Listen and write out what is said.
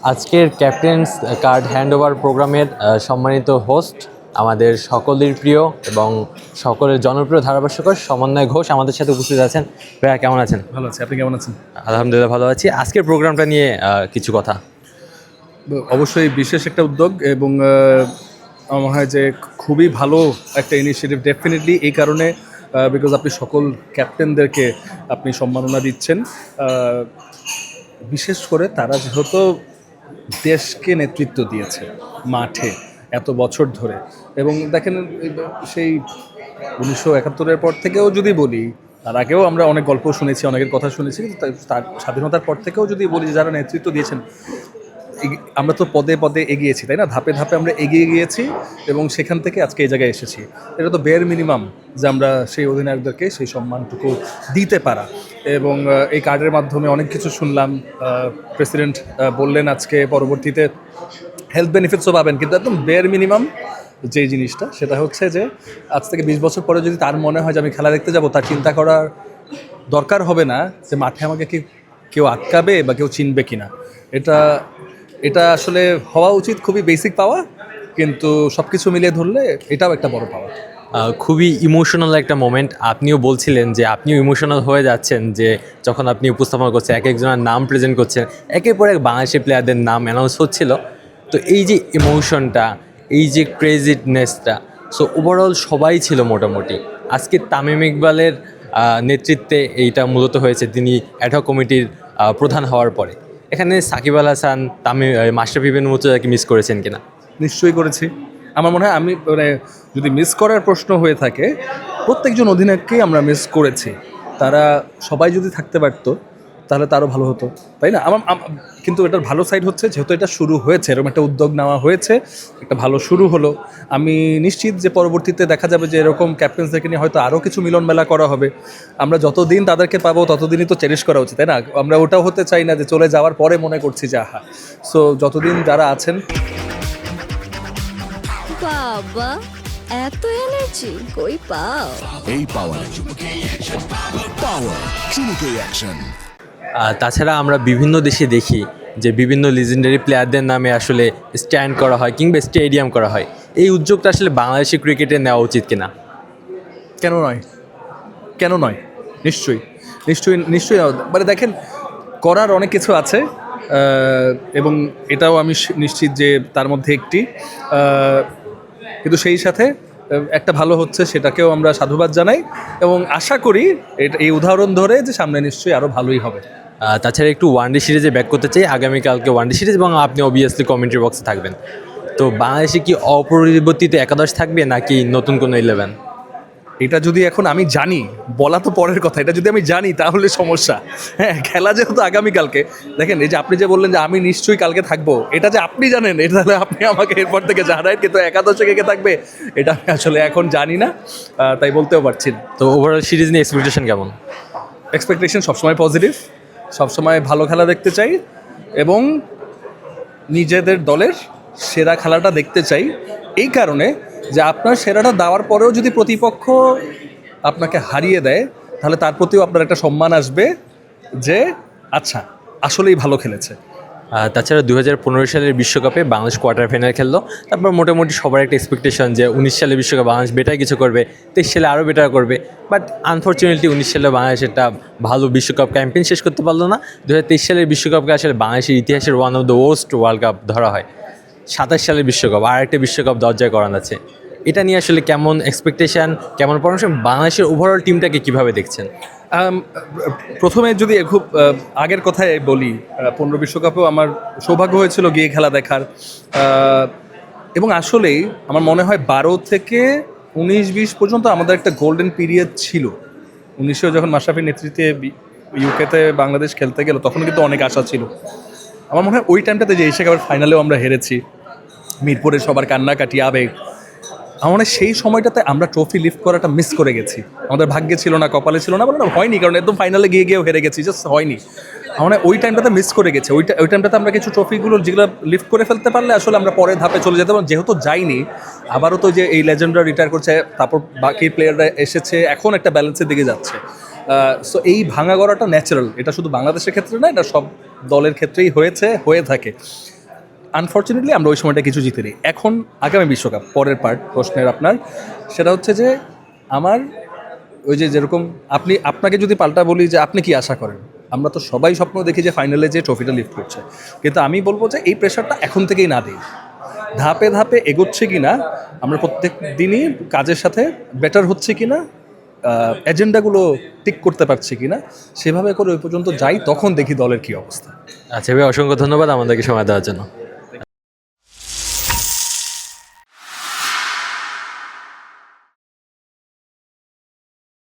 আজকের captain's card handover প্রোগ্রামের সম্মানিত হোস্ট আমাদের সকলের প্রিয় এবং সকলের জনপ্রিয় ধারাভাষ্যকার সমন্বয় ঘোষ আমাদের সাথে উপস্থিত আছেন। ভাইয়া কেমন আছেন? ভালো আছি, আপনি কেমন আছেন? আলহামদুলিল্লাহ ভালো আছি। আজকের প্রোগ্রামটা নিয়ে কিছু কথা। অবশ্যই বিশেষ একটা উদ্যোগ এবং আমার মনে হয় যে খুবই ভালো একটা ইনিশিয়েটিভ ডেফিনেটলি এই কারণে বিকজ আপনি সকল ক্যাপ্টেনদেরকে আপনি সম্মাননা দিচ্ছেন, বিশেষ করে তারা যেহেতু দেশকে নেতৃত্ব দিয়েছে মাঠে এত বছর ধরে। এবং দেখেন সেই 1971-এর পর থেকেও যদি বলি, তার আগেও আমরা অনেক গল্প শুনেছি, অনেকের কথা শুনেছি, তার স্বাধীনতার পর থেকেও যদি বলি যে যারা নেতৃত্ব দিয়েছেন, আমরা তো পদে পদে এগিয়েছি, তাই না? ধাপে ধাপে আমরা এগিয়ে গিয়েছি এবং সেখান থেকে আজকে এই জায়গায় এসেছি। এটা তো বের মিনিমাম যে আমরা সেই অধিনায়কদেরকে সেই সম্মানটুকু দিতে পারা। এবং এই কার্ডের মাধ্যমে অনেক কিছু শুনলাম। প্রেসিডেন্ট বললেন আজকে পরবর্তীতে হেলথ বেনিফিটসও পাবেন, কিন্তু একদম বের মিনিমাম যে জিনিসটা সেটা হচ্ছে যে আজ থেকে 20 বছর পরে যদি তার মনে হয় যে আমি খেলা দেখতে যাব, তার চিন্তা করার দরকার হবে না যে মাঠে আমাকে কেউ আটকাবে বা কেউ চিনবে কিনা। এটা এটা আসলে হওয়া উচিত, খুবই বেসিক পাওয়া, কিন্তু সব কিছু মিলিয়ে ধরলে এটাও একটা বড় পাওয়া। খুবই ইমোশনাল একটা মোমেন্ট। আপনিও বলছিলেন যে আপনিও ইমোশনাল হয়ে যাচ্ছেন যে যখন আপনি উপস্থাপন করছেন, এক একজনের নাম প্রেজেন্ট করছেন, একের পর এক বাংলাদেশি প্লেয়ারদের নাম অ্যানাউন্স হচ্ছিল। তো এই যে ইমোশনটা, এই যে ক্রেজিনেসটা, সো ওভারঅল সবাই ছিল মোটামুটি। আজকে তামিম ইকবালের নেতৃত্বে এইটা মূলত হয়েছে, তিনি অ্যাডহক কমিটির প্রধান হওয়ার পরে। এখানে সাকিব আল হাসান, তামিম, মাশরাফি বিন মুর্তজাকে মিস করেছেন কিনা? নিশ্চয়ই করেছি। আমার মনে হয় আমি যদি মিস করার প্রশ্ন হয়ে থাকে, প্রত্যেকজন অধিনায়ককেই আমরা মিস করেছি। তারা সবাই যদি থাকতে পারতো তাহলে তারও ভালো হতো, তাই না? কিন্তু এটার ভালো সাইড হচ্ছে যেহেতু এটা শুরু হয়েছে, এরকম একটা উদ্যোগ নেওয়া হয়েছে, একটা ভালো শুরু হলো। আমি নিশ্চিত যে পরবর্তীতে দেখা যাবে যে এরকম ক্যাপ্টেন্সদেরকে নিয়ে হয়তো আরও কিছু মিলন মেলা করা হবে। আমরা যতদিন তাদেরকে পাবো ততদিনই তো চেরিশ করা উচিত, তাই না? আমরা ওটাও হতে চাই না যে চলে যাওয়ার পরে মনে করছি যে আহা। সো যতদিন যারা আছেন। বাবা, এত এনার্জি কই পাও? এই পাওয়ার চুমুকে অ্যাকশন। তাছাড়া আমরা বিভিন্ন দেশে দেখি যে বিভিন্ন লিজেন্ডারি প্লেয়ারদের নামে আসলে স্ট্যান্ড করা হয় কিংবা স্টেডিয়াম করা হয়। এই উদ্যোগটা আসলে বাংলাদেশি ক্রিকেটে নেওয়া উচিত কিনা? কেন নয়, কেন নয়? নিশ্চয়ই নিশ্চয়ই নিশ্চয়ই। মানে দেখেন, করার অনেক কিছু আছে এবং এটাও আমি নিশ্চিত যে তার মধ্যে একটি, কিন্তু সেই সাথে একটা ভালো হচ্ছে, সেটাকেও আমরা সাধুবাদ জানাই এবং আশা করি এই উদাহরণ ধরে যে সামনে নিশ্চয়ই আরও ভালোই হবে। তাছাড়া একটু ওয়ানডে সিরিজে ব্যাক করতে চাই। আগামীকালকে ওয়ানডে সিরিজ এবং আপনি অবভিয়াসলি কমেন্ট্রি বক্সে থাকবেন। তো বাংলাদেশে কি অপরিবর্তিত একাদশ থাকবে নাকি নতুন কোনো 11? এটা যদি এখন আমি জানি, বলা তো পরের কথা, এটা যদি আমি জানি তাহলে সমস্যা। হ্যাঁ, খেলা যেহেতু আগামীকালকে, দেখেন এই যে আপনি যে বললেন যে আমি নিশ্চয়ই কালকে থাকবো, এটা যে আপনি জানেন, এটা তাহলে আপনি আমাকে এরপর থেকে জানাই, কিন্তু একাদশে কে কে থাকবে এটা আমি আসলে এখন জানি না, তাই বলতেও পারছি না। তো ওভারঅল সিরিজ নিয়ে এক্সপেকটেশন কেমন? এক্সপেকটেশন সবসময় পজিটিভ, সবসময় ভালো খেলা দেখতে চাই এবং নিজেদের দলের সেরা খেলাটা দেখতে চাই। এই কারণে যে আপনার সেরাটা দেওয়ার পরেও যদি প্রতিপক্ষ আপনাকে হারিয়ে দেয়, তাহলে তার প্রতিও আপনার একটা সম্মান আসবে যে আচ্ছা আসলেই ভালো খেলেছে। তাছাড়া 2015 সালের বিশ্বকাপে বাংলাদেশ কোয়ার্টার ফাইনাল খেললো। তারপর মোটামুটি সবার একটা এক্সপেকটেশন যে 19 সালের বিশ্বকাপ বাংলাদেশ বেটার কিছু করবে, 23 সালে আরও বেটার করবে। বাট আনফর্চুনেটলি 19 সালে বাংলাদেশ একটা ভালো বিশ্বকাপ ক্যাম্পেইন শেষ করতে পারলো না। 2023 সালের বিশ্বকাপকে আসলে বাংলাদেশের ইতিহাসের one of the worst world cup ধরা হয়। 27 সালের বিশ্বকাপ, আর একটা বিশ্বকাপ দরজায় করানো আছে। এটা নিয়ে আসলে কেমন এক্সপেকটেশন, কেমন পরামর্শ, বাংলাদেশের ওভারঅল টিমটাকে কীভাবে দেখছেন? প্রথমে যদি খুব আগের কথায় বলি, 15 বিশ্বকাপেও আমার সৌভাগ্য হয়েছিল গিয়ে খেলা দেখার, এবং আসলেই আমার মনে হয় 12 থেকে 19-20 পর্যন্ত আমাদের একটা গোল্ডেন পিরিয়ড ছিল। 1900 যখন মাশরাফির নেতৃত্বে ইউকেতে বাংলাদেশ খেলতে গেল, তখন কিন্তু অনেক আশা ছিল। আমার মনে হয় ওই টাইমটাতে যে এসে আবার ফাইনালেও আমরা হেরেছি, মিরপুরের সবার কান্নাকাটি, আবেগ, আমার মনে হয় সেই সময়টাতে আমরা ট্রফি লিফট করাটা মিস করে গেছি। আমাদের ভাগ্যে ছিল না, কপালে ছিল না, বলে না হয়নি, কারণ একদম ফাইনালে গিয়েও হেরে গেছি, জাস্ট হয়নি। আমার মনে হয় ওই টাইমটাতে মিস করে গেছে। ওই টাইমটাতে আমরা কিছু ট্রফিগুলো যেগুলো লিফট করে ফেলতে পারলে আসলে আমরা পরের ধাপে চলে যেতে পারবো। যেহেতু যাইনি, আবারও তো যে এই লেজেন্ডরা রিটায়ার করছে, তারপর বাকি প্লেয়াররা এসেছে, এখন একটা ব্যালেন্সের দিকে যাচ্ছে। সো এই ভাঙা গড়াটা ন্যাচারাল, এটা শুধু বাংলাদেশের ক্ষেত্রে না, এটা সব দলের ক্ষেত্রেই হয়ে থাকে। আনফর্চুনেটলি আমরা ওই সময়টা কিছু জিতে নিই। এখন আগামী বিশ্বকাপ পরের প্রশ্নের আপনার, সেটা হচ্ছে যে আমার ওই যে যেরকম আপনাকে যদি পাল্টা বলি যে আপনি কি আশা করেন, আমরা তো সবাই স্বপ্ন দেখি যে ফাইনালে যে ট্রফিটা লিফট করছে, কিন্তু আমি বলবো যে এই প্রেশারটা এখন থেকেই না দিই, ধাপে ধাপে এগোচ্ছে কিনা, আমরা প্রত্যেক দিনই কাজের সাথে বেটার হচ্ছে কিনা, এজেন্ডাগুলো টিক করতে পারছি কিনা, সেভাবে করে ওই পর্যন্ত যাই, তখন দেখি দলের কী অবস্থা। আচ্ছা ভাই, অসংখ্য ধন্যবাদ আমাদেরকে সময় দেওয়ার জন্য।